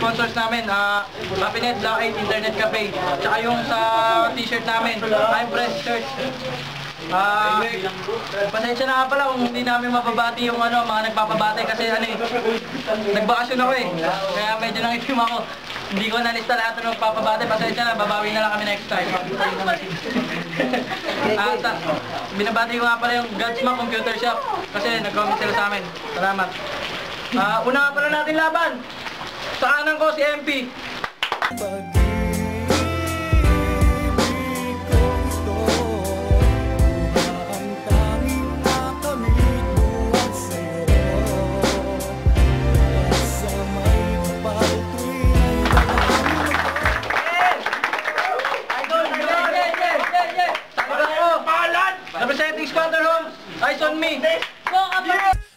sponsors namin, Happynet, Black 8, Internet Cafe. Tsaka yung sa t-shirt namin, I'm Press Shirt. Pasensya na nga pala kung hindi namin mababati yung mga nagpapabati kasi nagbakasyon ako eh. Kaya medyo nangitim ako. Hindi ko nalista lahat ng nagpapabati. Pasensya na, babawi na lang kami next time. Binabati ko nga pala yung Godsmack Computer Shop kasi nag-comment sila sa amin. Salamat. Una nga pala natin laban. Sa kanan ko si MP. Representing Squatter Homes, eyes on me.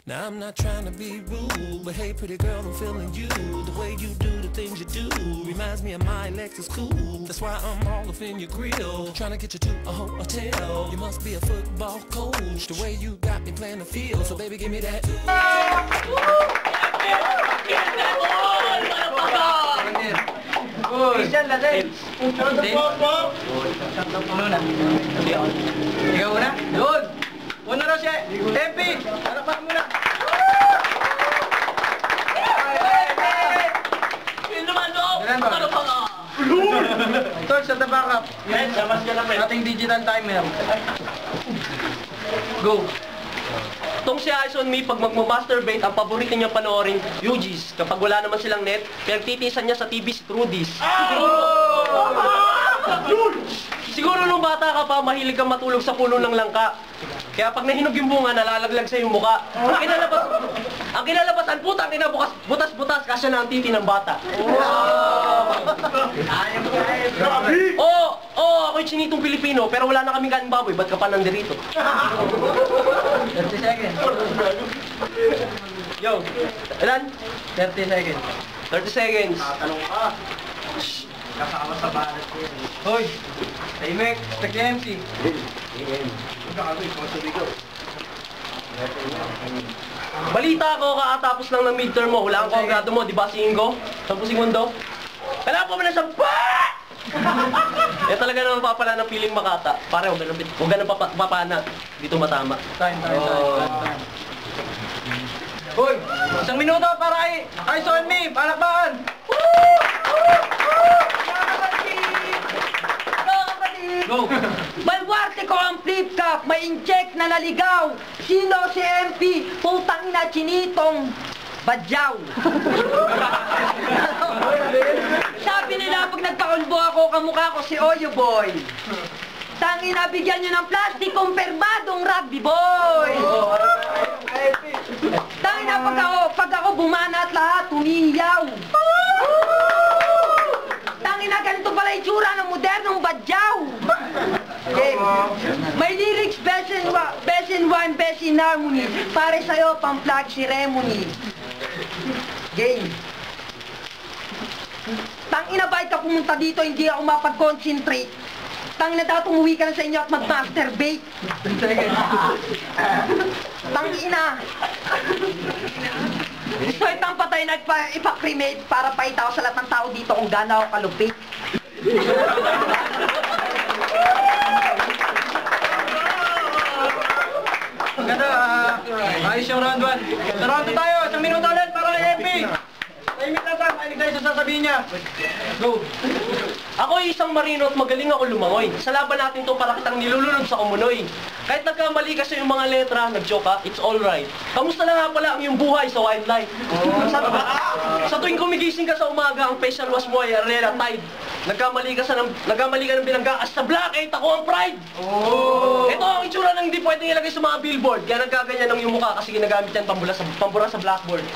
Now I'm not trying to be rude, but hey pretty girl, I'm feeling you. The way you do the things you do reminds me of my Lexus cool. That's why I'm all up in your grill, trying to get you to a hotel. You must be a football coach, the way you got me playing the field. So baby, give me that. Christian, latin. Ikaw una? Doon! Una raw siya! MP! Harapan mo na! Sino naman doon? Ano pa nga? Torch at the backup. Ating digital timer. Go! Itong si Eyes on Me, pag magmamasturbate, ang paborito niya panoorin, UGs. Kapag wala naman silang net, pinagtitisan niya sa TV si Trudy's. Siguro nung bata ka pa, mahilig kang matulog sa puno ng langka. Kaya pag nahinog yung bunga, nalalaglag sa iyong muka. Ang kinalabasan, putang ina, butas-butas, kasya na ang titi ng bata. Oo, ako'y chinitong Pilipino, pero wala na kaming kaning baboy, ba't ka pa nandirito? 30 seconds. Yo, ilan? 30 seconds. 30 seconds. Tanong ka. Kasama sa balat ko yan. Hoy! Taimek! Tag MC! Balita ko, kakatapos lang ng midterm mo, hulaan ko ang grado mo, di ba si Ingo? 10 segundo? Kailangan po mo na sa Eh talaga naman papala ng piling Makata. Pare, huwag ganun papana. Dito matama. Time. Hoy! 1 minuto para eyes on me! Palakbakan! Go! Balwarte ko ang flip-cup, may incheck na naligaw. Sino si MP? Putang ina, chinitong badyaw. Sabi nila pag nagpakulbo ako, kamukha ko si Oyo Boy. Tangina, bigyan nyo ng plastic, kumpirmadong rugby boy. Tangina, pag ako bumana at lahat, humihiyaw. Tangina, ganito pala itsura ng modernong badyaw. Okay. May lyrics, best in one, best in harmony. Pare sa'yo, pang-flag ceremony. Game. Tangina, bakit ka pumunta dito, hindi ako mapag-concentrate. Tangina, dapat umuwi ka na sa inyo at mag-masturbate. Tangina. Gusto itang patay na ipa-cremate para paitaw sa lahat ng tao dito kung gaano ako kalupit. Ganda, ayos yung round 1. Sa round 2 tayo, 1 minuto ulit para kay MP. Tahimik lang tayo, mahilig tayo sa sasabihin niya. Go! Ako ay isang marino at magaling ako lumangoy. Sa laban natin to para kitang nilulunod sa kumunoy. Kahit nagkamali kasi yung mga letra, nag-joke ka, it's alright. Kamusta na nga pala ang iyong buhay sa wildlife? Sa tuwing kumigising ka sa umaga, ang facial wash mo ay Arena Tide. Nagkamali ka ng binangga sa Black 8, ako ang pride. Ito ang itsura ng hindi pwedeng ilagay sa mga billboard. Kaya nagkaganyan ng iyong mukha kasi ginagamit yan pambura sa blackboard.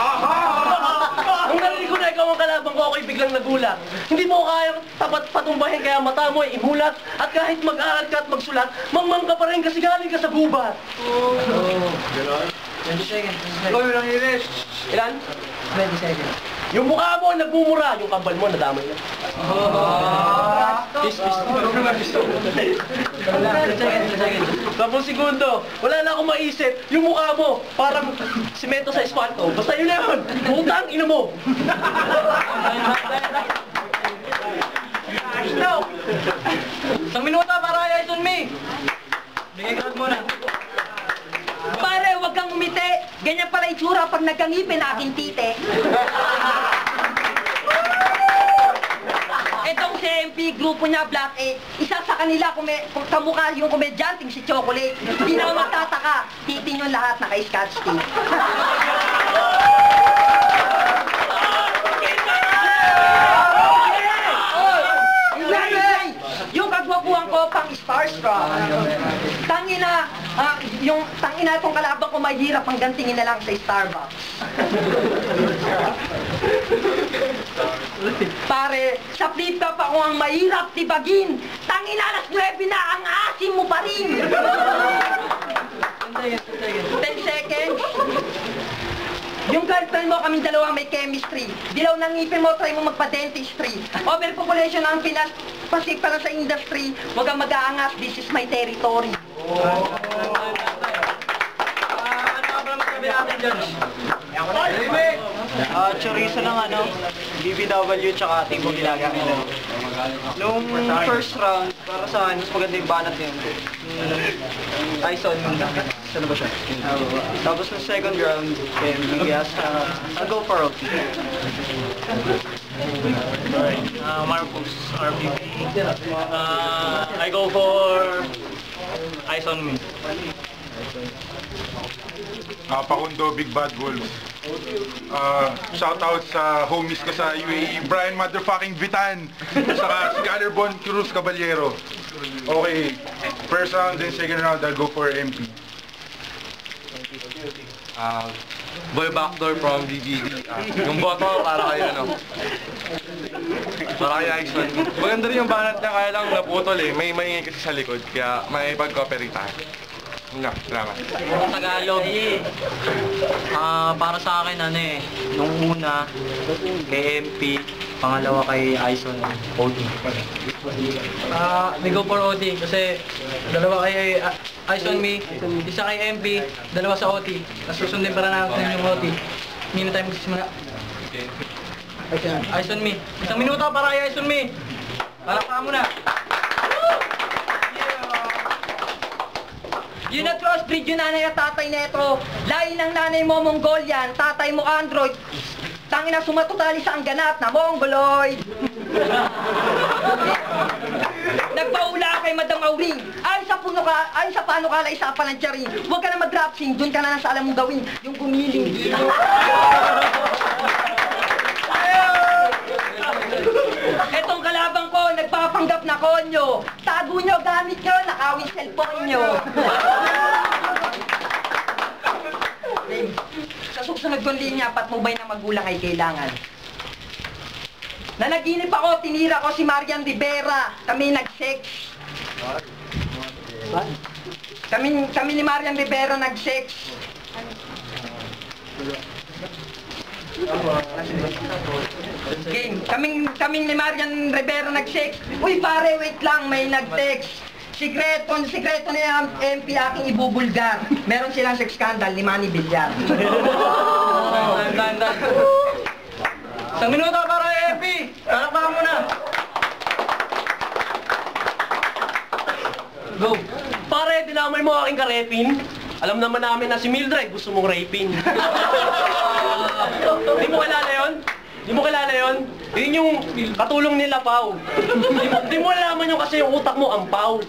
Ang narinig ko na ikaw ang kalaban ko, ako'y biglang nagulat. Hindi mo kaya tapat patumbahin kaya mata mo ay imulat. At kahit mag-aaral ka at magsulat, mangmang ka pa rin kasi galing ka sa gubat. 20 seconds. Go, yun ang ilis. Ilan? 20 seconds. Yung mukha mo nagmumura, yung kambal mo nadamay na. Peace. 10 seconds. 10 segundo. Wala na akong maisip. Yung mukha mo, parang simento sa espalto. Basta yun na yun. Putang ina mo. Isang minuto para kay Ison Me. Bigay ka muna. Pare, huwag kang umiti. Ganyan pala itsura pag nagkangipin aking tite. Itong si MP, grupo niya, Black 8, isa sa kanila kamukha yung komedyanteng si Chocolate. Hindi na ako magtataka, titin yung lahat naka-scotch tape. Yung kagwapuan ko pang starstruck. Tangina, tangina itong kalaban ko mahirap hanggang tingin na lang sa Starbucks. Pare, sa flip top ako ang mahirap tibagin. Tangina, alas 9 na, ang asim mo pa rin. 10 seconds. Yung girlfriend mo, kaming dalawa may chemistry. Dilaw ng ngipin mo, try mo magpa-dentistry. Overpopulation ang Pinas, pasik para sa industry. Huwag kang mag-aangas, this is my territory. Ano ka pala masabi natin, George? Chorizo ng BBW tsaka Tibo Gilaga. Nung first round, para sa akin, mas maganda yung banat niya. Tyson, saan ba siya? Tapos nung second round, I'll go for Rocky. Marcos, RPP. I go for Ison Me. Pakundo, Big Bad Wolves. Shoutout sa homies ko sa UAE, Brian Motherfucking Vitan, saka si Gallerbon Cruz Caballero. Okay, first round and second round, I'll go for MP. Boy Backdoor from BGD. Yung boto para kay para kay Ison. Maganda rin yung banat niya, kaya lang naputol eh. May maingay kasi sa likod, kaya may pag-cooperate tayo. Nga, salamat. Tagalog. Para sa akin, nung una, kay MP, pangalawa kay Ison, OT. We go for OT kasi dalawa kay Ison Me, isa kay MP, dalawa sa OT. Tapos susundin para natin yung OT. Hindi na tayo magsisimula. Ison Me. Isang minuto para kay Ison Me. Palakpakan mo na. Yun na crossbreed yung nanay at tatay neto. Lahi ng nanay mo Mongolian, tatay mo Android. Tangina sumatutali sa ang ganap na Mongoloid. Nagpaula kay Madam Auring. Ayon sa panukala isa pa ng tiyaring. Huwag ka na mag-rapsing, dun ka na sa alam mong gawin. Yung gumiling. Etong kalaban ko, nagpapanggap na konyo. Tago nyo, gamit nyo, nakawin cellphone nyo. Sa susunod kong linya, patnubay na magulang ay kailangan. Nanaginip ako, tinira ko si Marian Rivera. Kami nag-sex. Kami ni Marian Rivera nag-sex. Game. Kaming ni Marian Rivera nag-sex. Uy pare, wait lang, may nag-text. Sikreto ni MP aking ibubulgar. Meron silang sex scandal ni Manny Villar. Isang minuto para kay MP. Palakpakan mo na. Go. Pare, dinamay mo aking karepin. Alam naman namin na si Mildred gusto mong rapin. Di mo kilala yun? Di mo kilala yun? Yun yung katulong nila, Pao. Di mo alaman yun kasi yung utak mo ang Pao.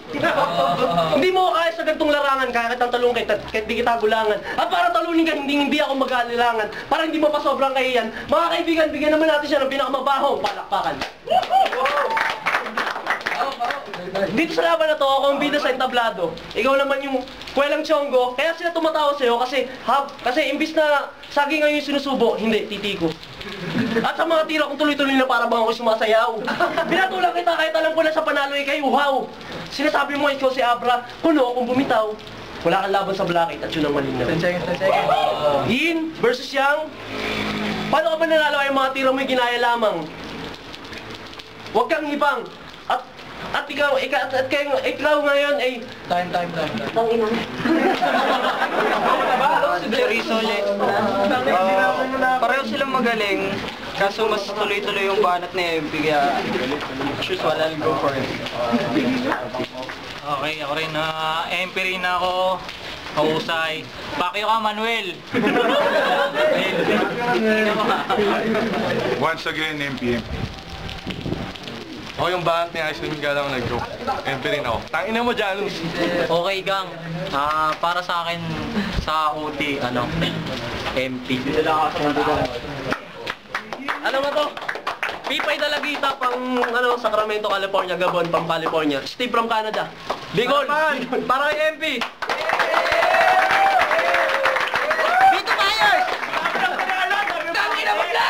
Hindi mo kaya sa gantong larangan, kaya kitang talong kahit di kita gulangan. At para talunin ka, hindi ako mag-alilangan. Para hindi mo pa sobrang kahiyan. Mga kaibigan, bigyan naman natin siya ng pinakamabahong palakpakan. Dito sa laban na to, ako ang bida sa entablado. Ikaw naman yung kwelang tiyonggo, kaya sila tumatawa sa'yo kasi imbis na saging ngayon yung sinusubo, hindi, titiko. At sa mga tira kong tuloy-tuloy na para bang ako sumasayaw. Pinatulang kita kahit alam ko na sa panalo ay kayo, wow! Sinasabi mo ikaw si Abra, kuno kung bumitaw. Wala kang laban sa Blackhead at yun ang malinaw. 10 seconds, 10 seconds. Yin versus Yang. Paano ka ba nanalo ay mga tira mo'y ginaya lamang? Huwag kang hibang. At At ikaw ngayon ay... Time. Si Rizzo ulit. Pareho silang magaling. Kaso mas tuloy-tuloy yung banat ni MP. Kaya usual, I'll go for it. Okay, ako rin. MP rin ako. Mahusay. Pakyo ka, Manuel. Once again, MPM. Ako yung banat ni Ice Cream Gala ako nag-joke. MP rin ako. Tangina mo, Janus. Okay, gang. Para sa akin, sa OT, MP. Ano ba to? Pipay Dalagita pang Sacramento, California, Gabon, pang California. Steve from Canada. Bicol! Para kay MP! Dito Myers! Tangina mo na!